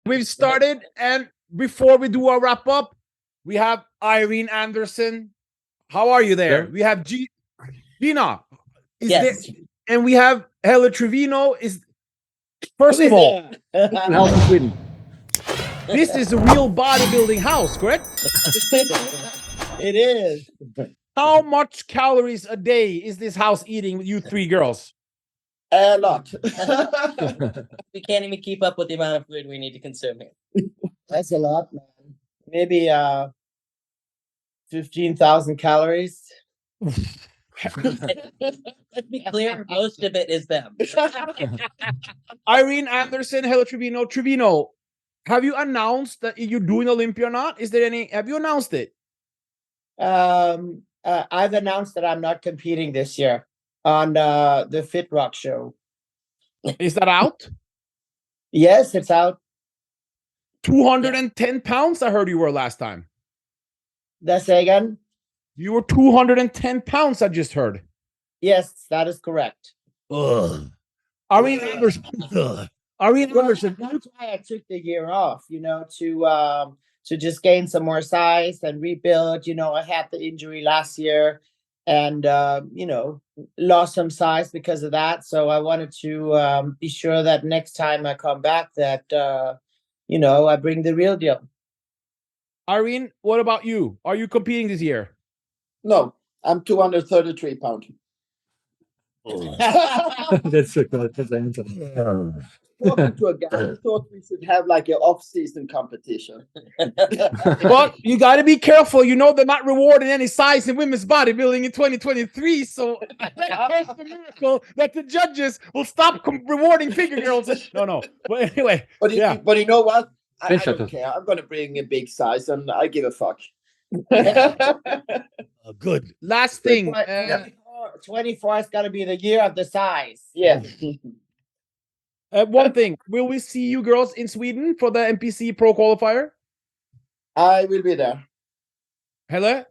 We've started, and before we do our wrap up, we have Irene Andersen. How are you there? Sure. We have Gina. Yes. And we have Helle Trevino. First of all, House in Sweden. this is a real bodybuilding house, correct? It is. How much calories a day is this house eating with you three girls? A lot. We can't even keep up with the amount of food we need to consume here. That's a lot, man. Maybe 15,000 calories. Let's be clear, most of it is them. Irene Andersen, Helle Trevino. Trevino, have you announced that you're doing Olympia or not? Have you announced it? I've announced that I'm not competing this year on the Fit Rock show. Is that out? Yes, it's out. 210 pounds, I heard you were last time. That's again? You were 210 pounds, I just heard. Yes, that is correct. Ugh. Irene Andersen. Irene Andersen. That's why I took the year off, to just gain some more size and rebuild. I had the injury last year and, lost some size because of that. So I wanted to be sure that next time I come back that, I bring the real deal. Irene, what about you? Are you competing this year? No, I'm 233 pounds. That's a good answer. Talking to a guy who thought we should have like an off-season competition. Well, you got to be careful. They're not rewarding any size in women's bodybuilding in 2023. So that's the miracle that the judges will stop rewarding figure girls. No. But anyway, But you know what? I Shut don't up. care. I'm going to bring a big size and I give a fuck. good. Last thing. 24 is going to be the year of the size. Yeah. One thing. Will we see you girls in Sweden for the NPC Pro Qualifier? I will be there. Helle?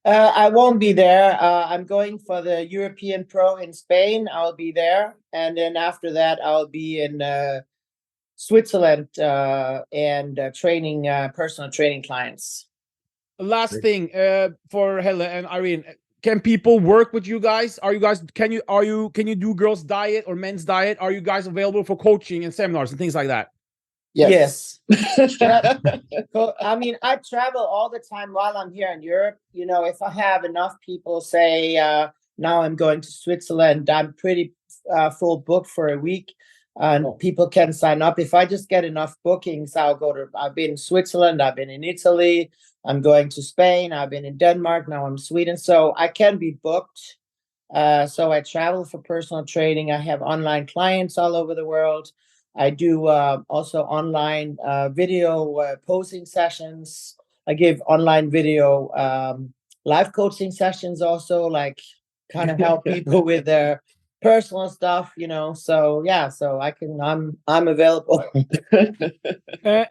I won't be there. I'm going for the European Pro in Spain. I'll be there. And then after that, I'll be in Switzerland and training personal training clients. Last thing for Helle and Irene. Can people work with you guys? Can you do girls' diet or men's diet? Are you guys available for coaching and seminars and things like that? Yes. I mean, I travel all the time while I'm here in Europe. If I have enough people say, now I'm going to Switzerland, I'm pretty full booked for a week. And people can sign up. If I just get enough bookings, I've been in Switzerland, I've been in Italy, I'm going to Spain, I've been in Denmark, now I'm in Sweden. So I can be booked. So I travel for personal training. I have online clients all over the world. I do also online video posing sessions. I give online video live coaching sessions also, like kind of help people with their personal stuff, so I'm available.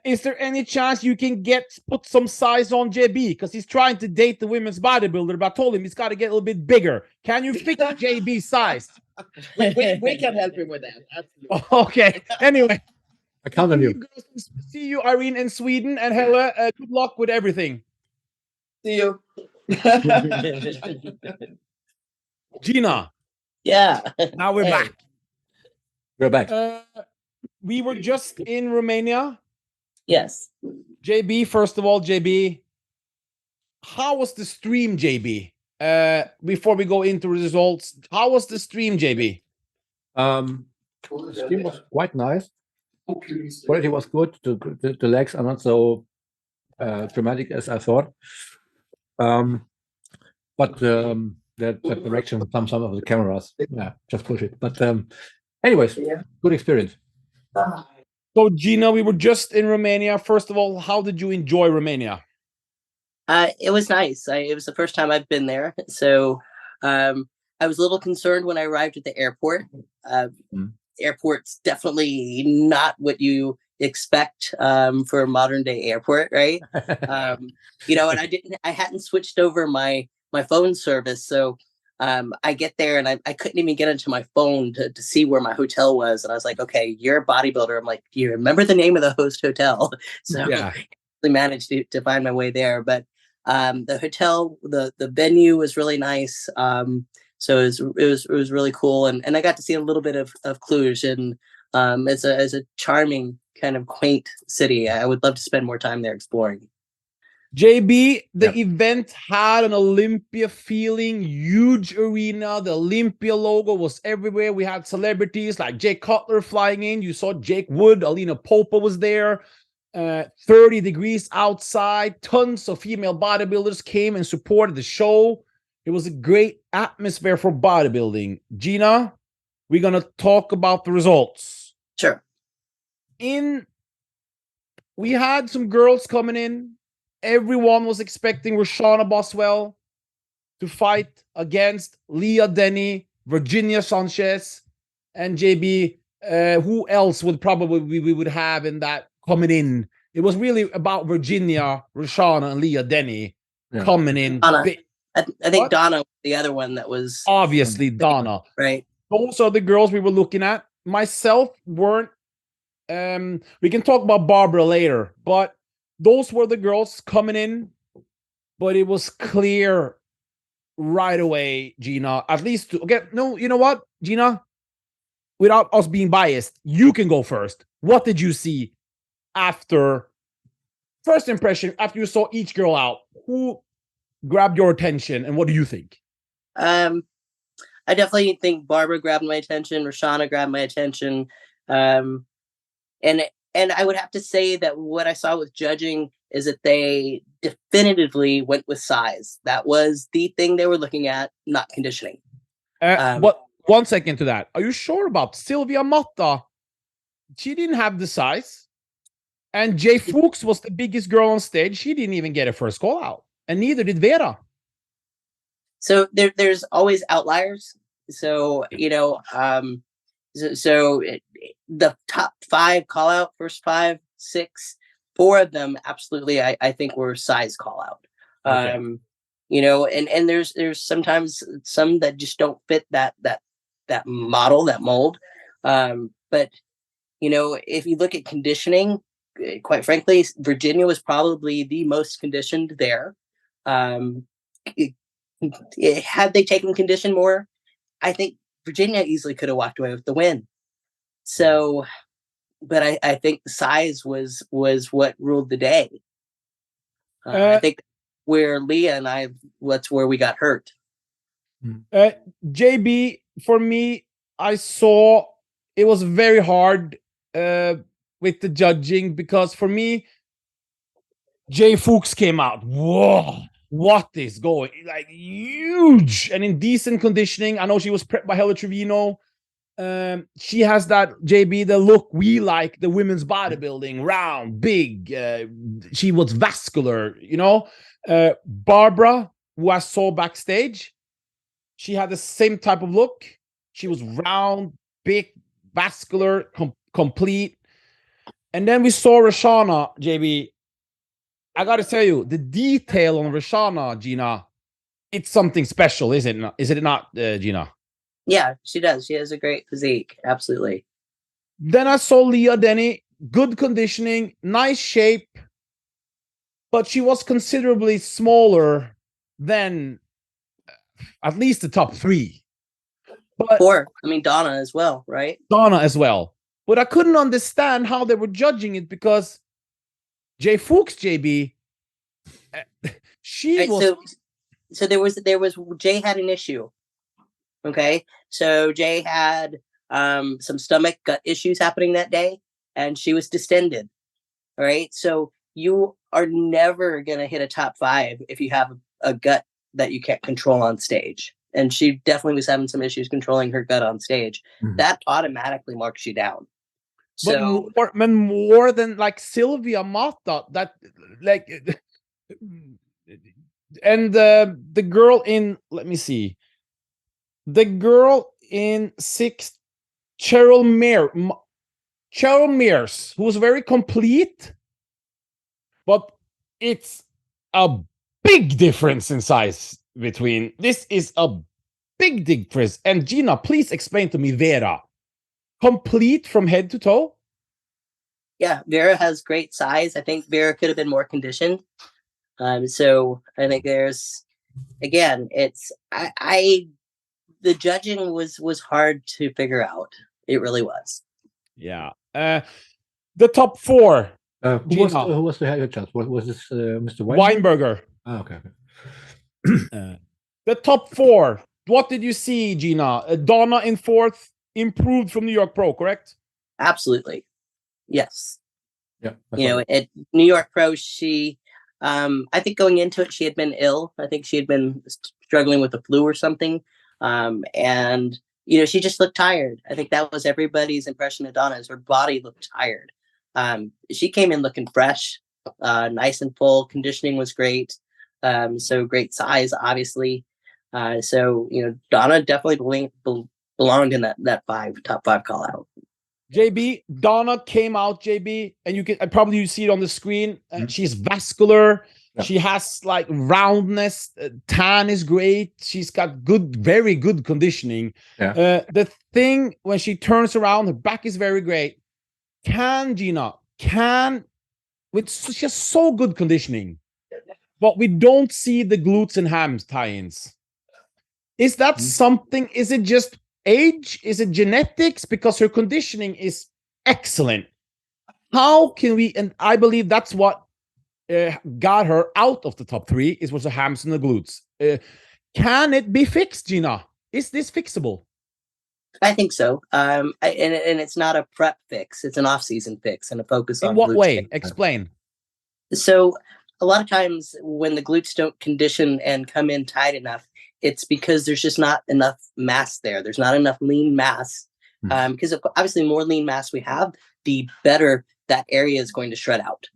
Is there any chance you can put some size on JB? Because he's trying to date the women's bodybuilder, but I told him he's got to get a little bit bigger. Can you fix JB's size? we can help him with that. Absolutely. Okay. Anyway. I count on you. See you, Irene, in Sweden. And Helle, good luck with everything. See you. Gina. Yeah. Now we're back. We're back. We were just in Romania. Yes. JB, first of all, JB, how was the stream, JB? Before we go into results, how was the stream, JB? The stream was quite nice. Quality was good. The legs are not so dramatic as I thought. But the direction from some of the cameras, just push it. But anyways, good experience. So Gina, we were just in Romania. First of all, how did you enjoy Romania? It was nice. It was the first time I've been there. So I was a little concerned when I arrived at the airport. Airport's definitely not what you expect for a modern day airport, right? And I hadn't switched over my phone service. So I get there and I couldn't even get into my phone to see where my hotel was. And I was like, okay, you're a bodybuilder. I'm like, do you remember the name of the host hotel? So Yeah. I managed to find my way there. But the hotel, the venue was really nice. So it was really cool. And I got to see a little bit of Cluj, and as a charming kind of quaint city. I would love to spend more time there exploring. JB, the event had an Olympia feeling, huge arena. The Olympia logo was everywhere. We had celebrities like Jake Cutler flying in. You saw Jake Wood, Alina Popa was there. 30 degrees outside. Tons of female bodybuilders came and supported the show. It was a great atmosphere for bodybuilding. Gina, we're going to talk about the results. Sure. We had some girls coming in. Everyone was expecting Roshana Boswell to fight against Leah Denny, Virginia Sanchez, and JB. Who else would probably we would have in that coming in? It was really about Virginia, Roshana, and Leah Denny coming in. Donna. I think Donna was the other one that was obviously Donna. Right. Those are the girls we were looking at. Myself weren't. We can talk about Barbara later, but those were the girls coming in. But it was clear right away, Gina. At least no, you know what, Gina? Without us being biased, you can go first. What did you see after first impression after you saw each girl out? Who grabbed your attention, and what do you think? I definitely think Barbara grabbed my attention. Roshana grabbed my attention. And I would have to say that what I saw with judging is that they definitively went with size. That was the thing they were looking at, not conditioning. But 1 second to that. Are you sure about Sylvia Motta? She didn't have the size. And Jay Fuchs was the biggest girl on stage. She didn't even get a first call out. And neither did Vera. So there's always outliers. So, the top 5 call out, first 5, 6, 4 of them absolutely I think were size call out. Okay. And there's sometimes some that just don't fit that model, that mold. But if you look at conditioning, quite frankly, Virginia was probably the most conditioned there. Had they taken condition more, I think Virginia easily could have walked away with the win. So, but I think the size was what ruled the day. I think where Leah and I, that's where we got hurt. JB, for me, I saw it was very hard with the judging, because for me, Jay Fuchs came out. Whoa, what is going? Like huge and in decent conditioning. I know she was prepped by Helle Trevino. She has that, JB, the look we like, the women's bodybuilding, round, big. She was vascular, Barbara, who I saw backstage, she had the same type of look. She was round, big, vascular, complete. And then we saw Roshana, JB. I got to tell you, the detail on Roshana, Gina, it's something special, is it not, Gina? Yeah, she does. She has a great physique. Absolutely. Then I saw Leah Denny, good conditioning, nice shape, but she was considerably smaller than at least the top 3. But Donna as well, right? Donna as well. But I couldn't understand how they were judging it, because Jay Fuchs, JB, she was. So there was Jay had an issue. Okay, so Jay had some stomach gut issues happening that day, and she was distended. All right, so you are never gonna hit a top 5 if you have a gut that you can't control on stage. And she definitely was having some issues controlling her gut on stage. Mm-hmm. That automatically marks you down. So, but more than like Sylvia Motta, that like, and the girl in, let me see, the girl in 6th, Cheryl Mears, who was very complete, but it's a big difference in size between. This is a big dig, Chris. And Gina, please explain to me Vera. Complete from head to toe? Yeah, Vera has great size. I think Vera could have been more conditioned. So I think there's, again, it's the judging was hard to figure out. It really was. Yeah. The top 4. Who Gina. was the head judge? Was this Mr. Weinberger? Oh, okay. The top 4. What did you see, Gina? Donna in 4th, improved from New York Pro, correct? Absolutely. Yes. Yeah. At New York Pro, she, I think going into it, she had been ill. I think she had been struggling with the flu or something. And, she just looked tired. I think that was everybody's impression of Donna, is her body looked tired. She came in looking fresh, nice and full. Conditioning was great. So great size, obviously. So, Donna definitely belonged in that top 5 call out. JB, Donna came out, JB, and you probably see it on the screen. She's vascular. Yeah. She has like roundness. Tan is great. She's got very good conditioning. Yeah. The thing when she turns around, her back is very great. Gina with just so good conditioning, but we don't see the glutes and hams tie-ins. Is that something? Is it just age? Is it genetics? Because her conditioning is excellent. How can we? And I believe that's what got her out of the top 3. Was the hams and the glutes. Can it be fixed, Gina? Is this fixable? I think so. And it's not a prep fix; it's an off-season fix and a focus on. In what way? Explain. So a lot of times when the glutes don't condition and come in tight enough, it's because there's just not enough mass there. There's not enough lean mass. Because obviously more lean mass we have, the better that area is going to shred out.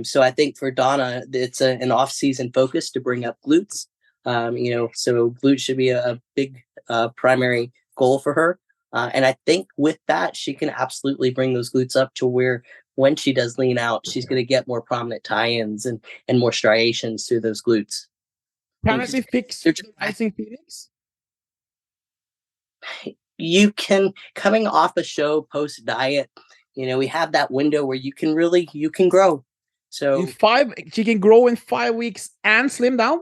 So I think for Donna, it's an off-season focus to bring up glutes. So glutes should be a big primary goal for her. And I think with that, she can absolutely bring those glutes up to where when she does lean out, she's going to get more prominent tie-ins and more striations through those glutes. Can it be fixed? I think Phoenix. You can, coming off a show post diet, we have that window where you can grow. So she can grow in 5 weeks and slim down.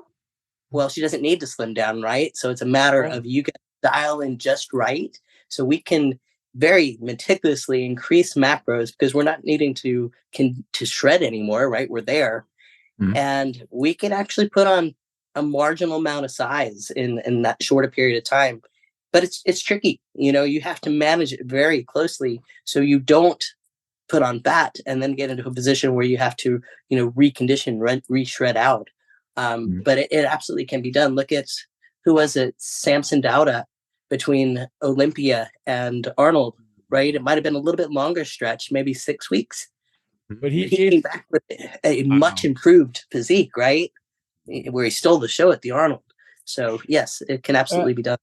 Well, she doesn't need to slim down, right? So it's a matter of you can dial in just right. So we can very meticulously increase macros because we're not needing to shred anymore, right? We're there, and we can actually put on a marginal amount of size in that shorter period of time. But it's tricky. You have to manage it very closely so you don't put on fat and then get into a position where you have to, recondition, re-shred out. But it absolutely can be done. Look at, who was it? Samson Dauda between Olympia and Arnold, right? It might have been a little bit longer stretch, maybe 6 weeks. But he came back with a much improved physique, right? Where he stole the show at the Arnold. So yes, it can absolutely be done.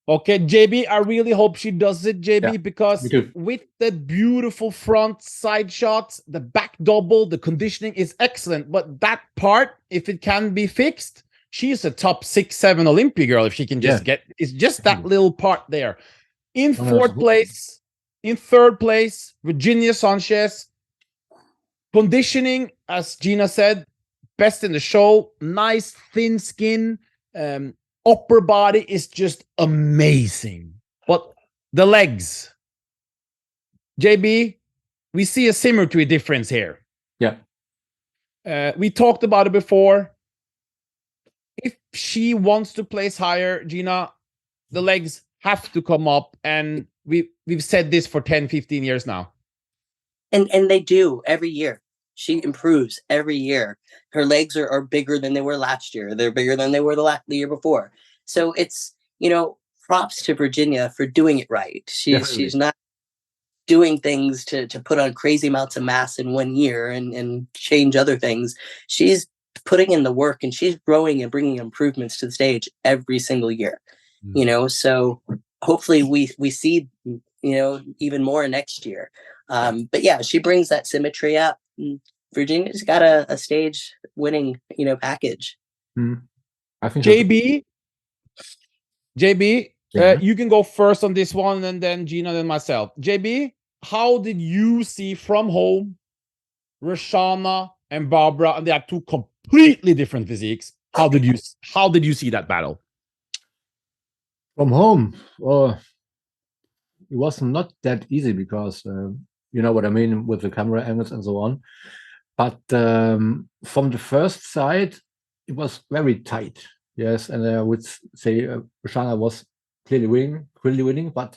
Okay, JB, I really hope she does it, JB, because with the beautiful front side shots, the back double, the conditioning is excellent. But that part, if it can be fixed, she's a top 6-7 Olympia girl. If she can just it's just that little part there. In 4th place, in 3rd place, Virginia Sanchez. Conditioning, as Gina said, best in the show. Nice thin skin. Upper body is just amazing. But the legs, JB, we see a symmetry difference here. Yeah. We talked about it before. If she wants to place higher, Gina, the legs have to come up. And we've said this for 10, 15 years now. And they do every year. She improves every year. Her legs are bigger than they were last year. They're bigger than they were the year before. So it's, props to Virginia for doing it right. She's not doing things to put on crazy amounts of mass in 1 year and change other things. She's putting in the work and she's growing and bringing improvements to the stage every single year. So hopefully we see, even more next year. But yeah, she brings that symmetry up. Virginia's got a stage winning, package. I think JB, JB, Yeah. you can go first on this one, and then Gina, then myself. JB, how did you see from home Roshana and Barbara, and they have two completely different physiques? How did you see that battle? From home, it was not that easy because you know what I mean with the camera angles and so on. But from the first side, it was very tight. Yes, and I would say Roshana was clearly winning. But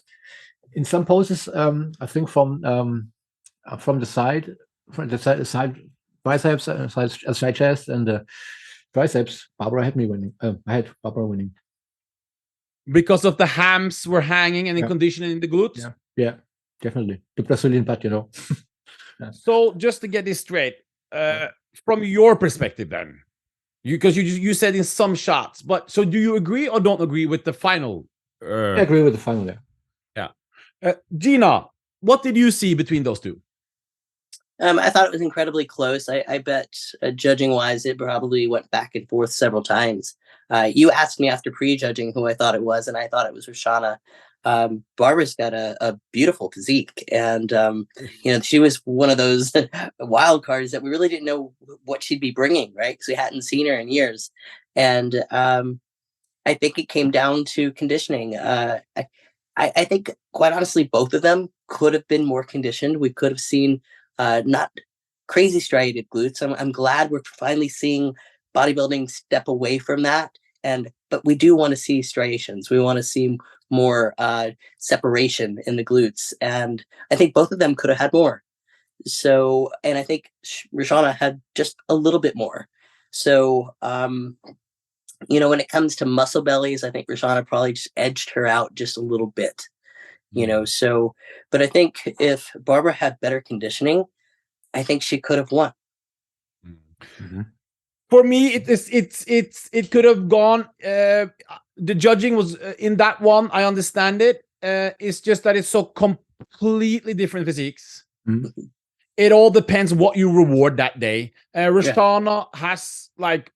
in some poses, I think from the side biceps, side chest, and triceps, Barbara had me winning. I had Barbara winning. Because of the hams were hanging and in Yeah. conditioning in the glutes? Yeah, definitely. The Brazilian butt, you know. So just to get this straight, from your perspective then, because you said in some shots, but so do you agree or don't agree with the final? I agree with the final there. Gina, what did you see between those two? I thought it was incredibly close. I bet judging wise, it probably went back and forth several times. You asked me after pre-judging who I thought it was, and I thought it was Roshana. Barbara's got a beautiful physique, and you know, she was one of those wild cards that we really didn't know what she'd be bringing, right? Because we hadn't seen her in years, and I think it came down to conditioning. I think, quite honestly, both of them could have been more conditioned. We could have seen not crazy striated glutes. I'm glad we're finally seeing bodybuilding step away from that. But we do want to see striations. We want to see more separation in the glutes. And I think both of them could have had more. So, and I think Roshana had just a little bit more. So, you know, when it comes to muscle bellies, I think Roshana probably just edged her out just a little bit, you know. So, but I think if Barbara had better conditioning, I think she could have won. Mm-hmm. For me, it could have gone. The judging was in that one. I understand it. It's just that it's so completely different physiques. Mm-hmm. It all depends what you reward that day. Roshana has like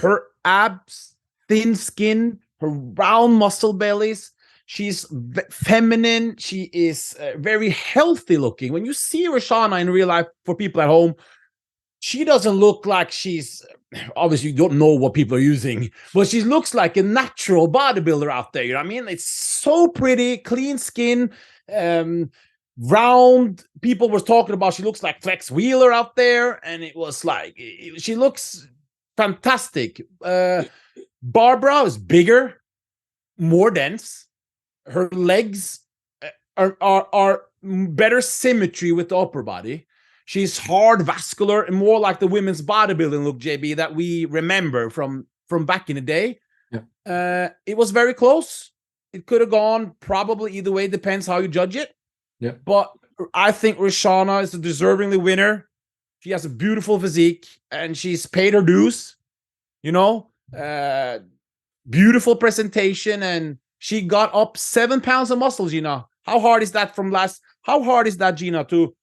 her abs, thin skin, her round muscle bellies. She's feminine. She is very healthy looking. When you see Roshana in real life, for people at home, she doesn't look like she's, obviously you don't know what people are using, but she looks like a natural bodybuilder out there. You know what I mean? It's so pretty, clean skin, round. People were talking about she looks like Flex Wheeler out there, and it was like, she looks fantastic. Barbara is bigger, more dense. Her legs are better symmetry with the upper body. She's hard, vascular, and more like the women's bodybuilding look, JB, that we remember from back in the day. Yeah. It was very close. It could have gone probably either way. Depends how you judge it. Yeah. But I think Roshana is a deservingly winner. She has a beautiful physique, and she's paid her dues. You know, beautiful presentation, and she got up 7 pounds of muscle, Gina. How hard is that how hard is that, Gina, to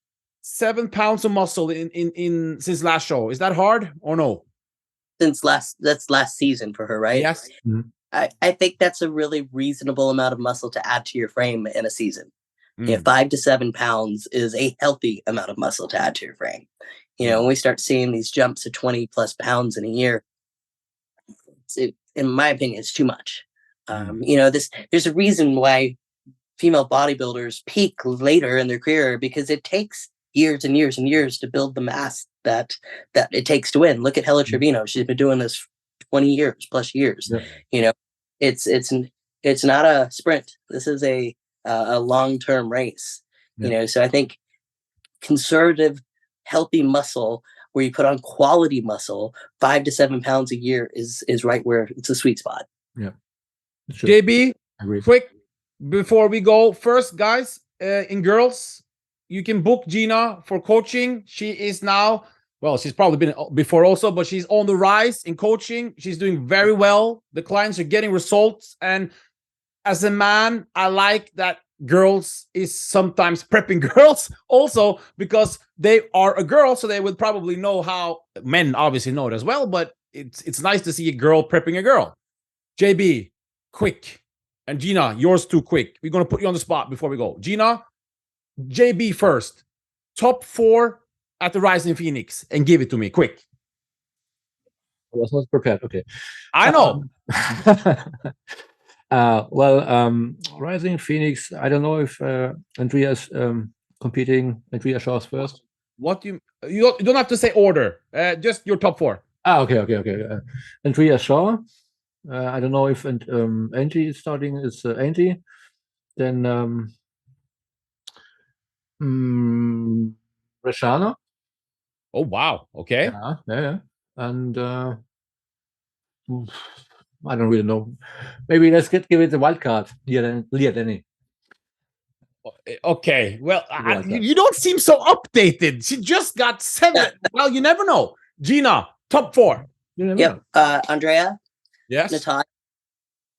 7 pounds of muscle in since last show? Is that hard or no? That's last season for her, right? Yes. Mm-hmm. I think that's a really reasonable amount of muscle to add to your frame in a season. Yeah, 5 to 7 pounds is a healthy amount of muscle to add to your frame. You know, when we start seeing these jumps of 20 plus pounds in a year, in my opinion, it's too much. You know, there's a reason why female bodybuilders peak later in their career, because it takes years and years and years to build the mass that it takes to win. Look at Helle Trevino. She's been doing this 20 years plus years. Yeah. You know, it's not a sprint. This is a long-term race. Yeah. You know, so I think conservative, healthy muscle where you put on quality muscle, 5 to 7 pounds a year is right where it's a sweet spot. Yeah. Sure. JB, Agree. quick before we go. First, guys, in girls, you can book Gina for coaching. She is now, well, she's probably been before also, but she's on the rise in coaching. She's doing very well. The clients are getting results. And as a man, I like that girls is sometimes prepping girls also, because they are a girl, so they would probably know how. Men obviously know it as well, but it's nice to see a girl prepping a girl. JB, quick, And Gina, yours too quick. We're gonna put you on the spot before we go. Gina, JB first. Top 4 at the Rising Phoenix, and give it to me quick. I was not prepared. Okay. I know. Rising Phoenix. I don't know if Andrea's competing. Andrea Shaw's first. What you don't have to say order. Just your top 4. Okay. Andrea Shaw. I don't know if Angie is starting. It's Angie. Then Roshana. Oh wow. Okay. Yeah. And I don't really know. Maybe let's give it a wild card. Leah Denny. Okay. Well, Like that. you don't seem so updated. She just got 7. Well, you never know. Gina, top 4. Yep. Andrea, Yes. Natalia,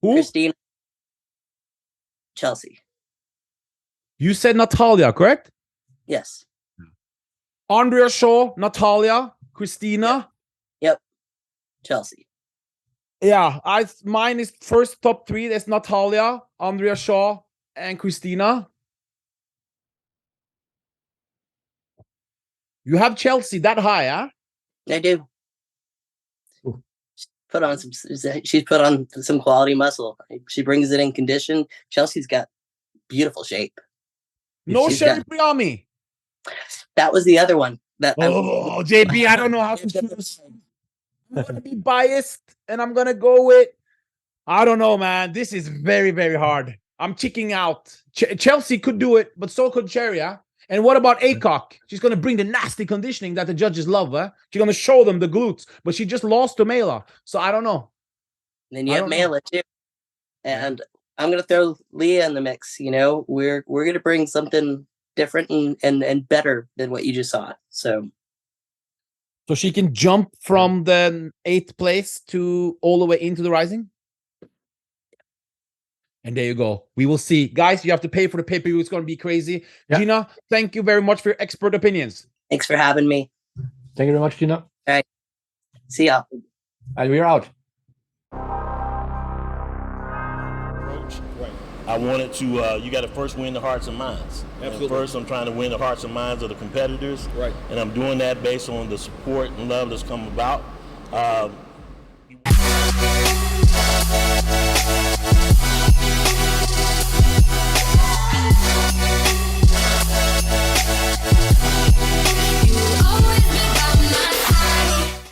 Who? Christina, Chelsea. You said Natalia, correct? Yes. Andrea Shaw, Natalia, Christina. Yep. Chelsea. Yeah, mine is first top 3. That's Natalia, Andrea Shaw, and Christina. You have Chelsea that high, huh? I do. Ooh. She's put on some quality muscle. She brings it in condition. Chelsea's got beautiful shape. No She's Sherry got- Priami. That was the other one. Oh, JB, I don't know how to choose. I'm gonna be biased, and I'm gonna go with. I don't know, man. This is very, very hard. I'm checking out. Chelsea could do it, but so could Cherry, huh? And what about Acock? She's gonna bring the nasty conditioning that the judges love, huh? She's gonna show them the glutes, but she just lost to Mela, so I don't know. And then you I have don't know. Mela too. And I'm gonna throw Leah in the mix. You know, we're gonna bring something different and better than what you just saw. So So she can jump from the 8th place to all the way into the Rising. And there you go. We will see. Guys, you have to pay for the pay-per-view. It's going to be crazy. Yeah. Gina, thank you very much for your expert opinions. thanks for having me. Thank you very much, Gina. See ya. And we're out. I wanted to, you got to first win the hearts and minds. Absolutely. And first, I'm trying to win the hearts and minds of the competitors. Right. And I'm doing that based on the support and love that's come about.